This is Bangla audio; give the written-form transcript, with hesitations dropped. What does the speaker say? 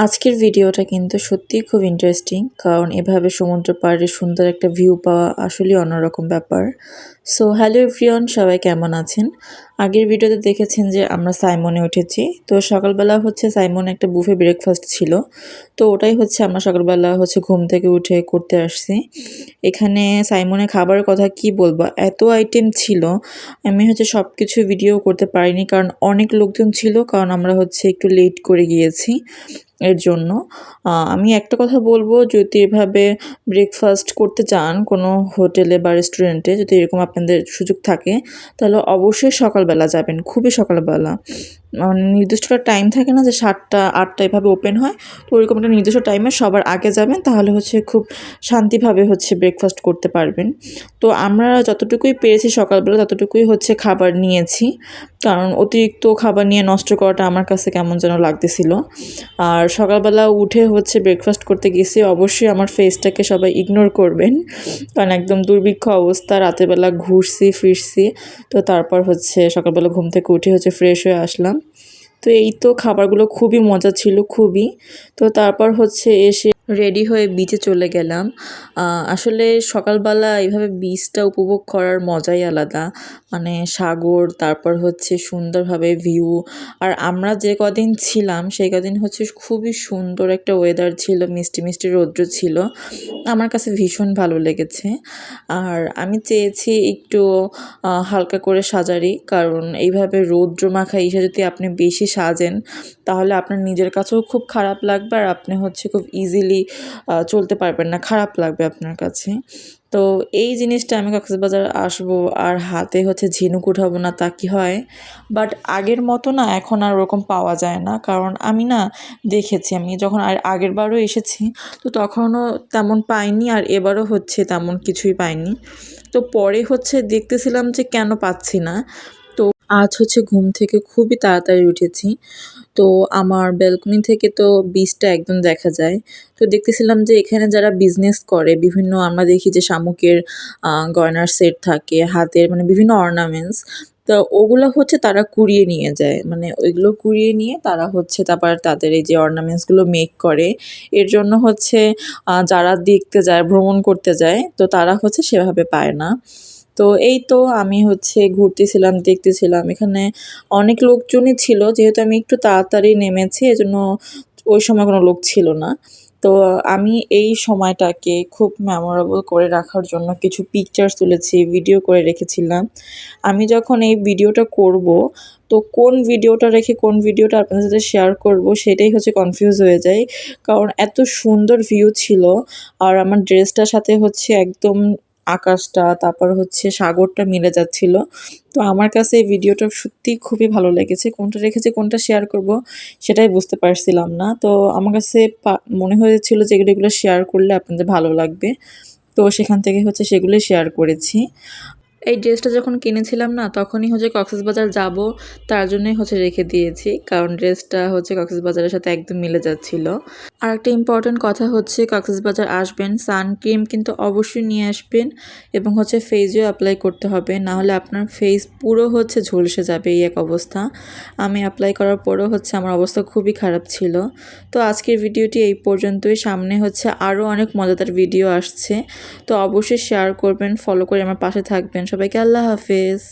আজকের ভিডিওটা কিন্তু সত্যিই খুব ইন্টারেস্টিং, কারণ এভাবে সমুদ্র পাড়ে সুন্দর একটা ভিউ পাওয়া আসলেই অন্যরকম ব্যাপার। সো হ্যালো এভরিওয়ান, সবাই কেমন আছেন? আগের ভিডিওতে দেখেছেন যে আমরা সাইমনে উঠেছি। তো সকালবেলা হচ্ছে সাইমনে একটা বুফে ব্রেকফাস্ট ছিল, তো ওটাই হচ্ছে আমরা সকালবেলা হচ্ছে ঘুম থেকে উঠে করতে আসছি। এখানে সাইমনে খাবারের কথা কি বলবো, এত আইটেম ছিল, আমি হচ্ছে সব কিছু ভিডিও করতে পারিনি কারণ অনেক লোকজন ছিল, কারণ আমরা হচ্ছে একটু লেট করে গিয়েছি। এর জন্য আমি একটা কথা বলবো, যদি এভাবে ব্রেকফাস্ট করতে চান কোনো হোটেলে বা রেস্টুরেন্টে, যদি এরকম আপনাদের সুযোগ থাকে, তাহলে অবশ্যই সকালবেলা যাবেন, খুবই সকালবেলা। মানে নির্দিষ্ট একটা টাইম থাকে না যে 7টা 8টা এভাবে ওপেন হয়, তো ওরকম একটা নির্দিষ্ট টাইমে সবার আগে যাবেন, তাহলে হচ্ছে খুব শান্তিভাবে হচ্ছে ব্রেকফাস্ট করতে পারবেন। তো আমরা যতটুকুই পেরেছি সকালবেলা ততটুকুই হচ্ছে খাবার নিয়েছি, কারণ অতিরিক্ত খাবার নিয়ে নষ্ট করাটা আমার কাছে কেমন যেন লাগতেছিল। আর সকালবেলা উঠে হচ্ছে ব্রেকফাস্ট করতে গেছি, অবশ্যই আমার ফেসটাকে সবাই ইগনোর করবেন, কারণ একদম দুর্ভিক্ষ অবস্থা, রাতের বেলা ঘুরছি ফিরছি। তো তারপর হচ্ছে সকালবেলা ঘুম থেকে উঠে হচ্ছে ফ্রেশ হয়ে আসলাম। তো এই তো খাবারগুলো খুবই মজা ছিল, খুবই। তো তারপর হচ্ছে এসে রেডি হয়ে বিচে চলে গেলাম। আসলে সকালবেলা এইভাবে বিচটা উপভোগ করার মজাই আলাদা। মানে সাগর, তারপর হচ্ছে সুন্দরভাবে ভিউ। আর আমরা যে কদিন ছিলাম সেই কদিন হচ্ছে খুবই সুন্দর একটা ওয়েদার ছিল, মিষ্টি মিষ্টি রৌদ্র ছিল, আমার কাছে ভীষণ ভালো লেগেছে। আর আমি চেয়েছি একটু হালকা করে সাজারই, কারণ এইভাবে রৌদ্রমাখা ইসে যদি আপনি বেশি সাজেন তাহলে আপনার নিজের কাছেও খুব খারাপ লাগবে, আর আপনি হচ্ছে খুব ইজিলি চলতে পারবেন না, খারাপ লাগবে আপনার কাছে। তো এই জিনিসটা আমি কক্সবাজার আসবো আর হাতে হচ্ছে ঝিনুক উঠাবো না তা কি হয়? বাট আগের মতো না এখন আর ওরকম পাওয়া যায় না, কারণ আমি না দেখেছি, আমি যখন আগের বারও এসেছি তো তখনও তেমন পাইনি, আর এবারও হচ্ছে তেমন কিছুই পাইনি। তো পরে হচ্ছে দেখতেছিলাম যে কেন পাচ্ছি না। তো আজ হচ্ছে ঘুম থেকে খুবই তাড়াতাড়ি উঠেছি, তো আমার ব্যালকনি থেকে তো বিচটা একদম দেখা যায়। তো দেখতেছিলাম যে এখানে যারা বিজনেস করে, বিভিন্ন আমরা দেখি যে শামুকের গয়নার সেট থাকে, হাতের মানে বিভিন্ন অর্নামেন্টস, তো ওগুলো হচ্ছে তারা কুড়িয়ে নিয়ে যায়, মানে ওইগুলো কুড়িয়ে নিয়ে তারা হচ্ছে তারপর তাদের এই যে অর্নামেন্টসগুলো মেক করে। এর জন্য হচ্ছে যারা দেখতে যায়, ভ্রমণ করতে যায়, তো তারা হচ্ছে সেভাবে পায় না। তো এই তো আমি হচ্ছে ঘুরতেছিলাম, দেখতেছিলাম, এখানে অনেক লোকজনই ছিল, যেহেতু আমি একটু তাড়াতাড়ি নেমেছি এজন্য ওই সময় কোনো লোক ছিল না। তো আমি এই সময়টাকে খুব মেমোরেবল করে রাখার জন্য কিছু পিকচার্স তুলেছি, ভিডিও করে রেখেছিলাম। আমি যখন এই ভিডিওটা করব, তো কোন ভিডিওটা রেখে কোন ভিডিওটা আপনাদের সাথে শেয়ার করব সেটাই হচ্ছে কনফিউজ হয়ে যায়, কারণ এত সুন্দর ভিউ ছিল। আর আমার ড্রেসটার সাথে হচ্ছে একদম আকাশটা, তারপর হচ্ছে সাগরটা মিলে যাচ্ছিল। তো আমার কাছে এই ভিডিওটা সত্যিই খুবই ভালো লেগেছে, কোনটা রেখেছি কোনটা শেয়ার করব সেটাই বুঝতে পারছিলাম না। তো আমার কাছে মনে হয়েছিল যে এগুলো শেয়ার করলে আপনাদের ভালো লাগবে, তো সেখান থেকে হচ্ছে সেগুলোই শেয়ার করেছি। এই ড্রেসটা যখন কিনেছিলাম না, তখনই হচ্ছে কক্সবাজার যাব তার জন্যই হচ্ছে রেখে দিয়েছি, কারণ ড্রেসটা হচ্ছে কক্সবাজারের সাথে একদম মিলে যাচ্ছিল। আর একটা ইম্পর্টেন্ট কথা হচ্ছে, কক্সবাজার আসবেন সানক্রিম কিন্তু অবশ্যই নিয়ে আসবেন, এবং হচ্ছে ফেসও অ্যাপ্লাই করতে হবে, না হলে আপনার ফেস পুরো হচ্ছে ঝলসে যাবে, এই এক অবস্থা। আমি অ্যাপ্লাই করার পরেও হচ্ছে আমার অবস্থা খুবই খারাপ ছিল। তো আজকের ভিডিওটি এই পর্যন্তই, সামনে হচ্ছে আরও অনেক মজাদার ভিডিও আসছে, তো অবশ্যই শেয়ার করবেন, ফলো করে আমার পাশে থাকবেন। সবাইকে আল্লাহ হাফেজ।